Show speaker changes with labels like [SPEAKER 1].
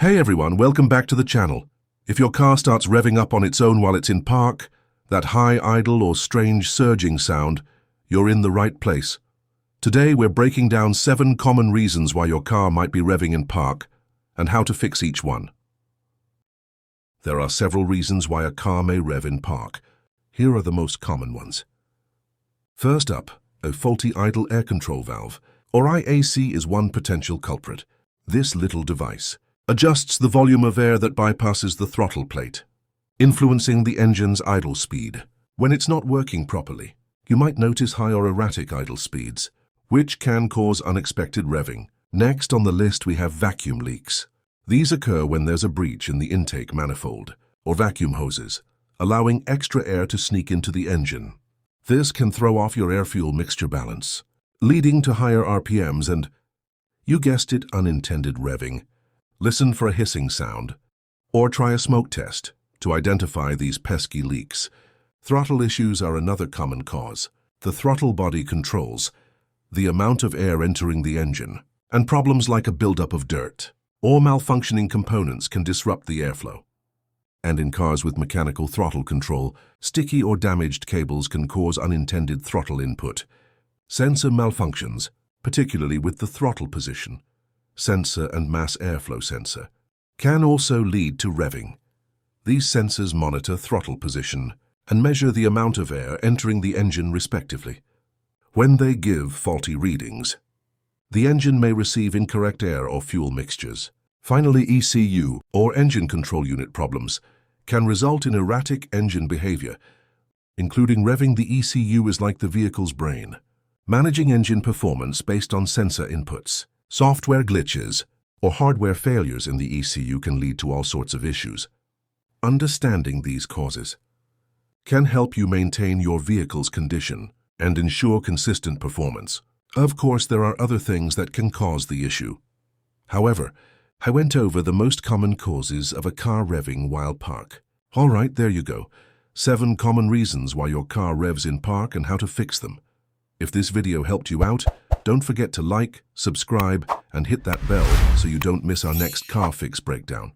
[SPEAKER 1] Hey everyone, welcome back to the channel. If your car starts revving up on its own while it's in park, that high idle or strange surging sound, you're in the right place. Today we're breaking down 7 common reasons why your car might be revving in park and how to fix each one. There are several reasons why a car may rev in park. Here are the most common ones. First up, a faulty idle air control valve, or IAC, is one potential culprit. This little device adjusts the volume of air that bypasses the throttle plate, influencing the engine's idle speed. When it's not working properly, you might notice high or erratic idle speeds, which can cause unexpected revving. Next on the list we have vacuum leaks. These occur when there's a breach in the intake manifold or vacuum hoses, allowing extra air to sneak into the engine. This can throw off your air-fuel mixture balance, leading to higher RPMs and, you guessed it, unintended revving. Listen for a hissing sound, or try a smoke test to identify these pesky leaks. Throttle issues are another common cause. The throttle body controls the amount of air entering the engine, and problems like a buildup of dirt or malfunctioning components can disrupt the airflow. And in cars with mechanical throttle control, sticky or damaged cables can cause unintended throttle input. Sensor malfunctions, particularly with the throttle position, sensor and mass airflow sensor, can also lead to revving. These sensors monitor throttle position and measure the amount of air entering the engine respectively. When they give faulty readings, the engine may receive incorrect air or fuel mixtures. Finally, ECU, or engine control unit problems, can result in erratic engine behavior, including revving. The ECU is like the vehicle's brain, managing engine performance based on sensor inputs. Software glitches or hardware failures in the ECU can lead to all sorts of issues. Understanding these causes can help you maintain your vehicle's condition and ensure consistent performance. Of course, there are other things that can cause the issue. However, I went over the most common causes of a car revving while park. All right, there you go. 7 common reasons why your car revs in park and how to fix them. If this video helped you out, don't forget to like, subscribe, and hit that bell so you don't miss our next car fix breakdown.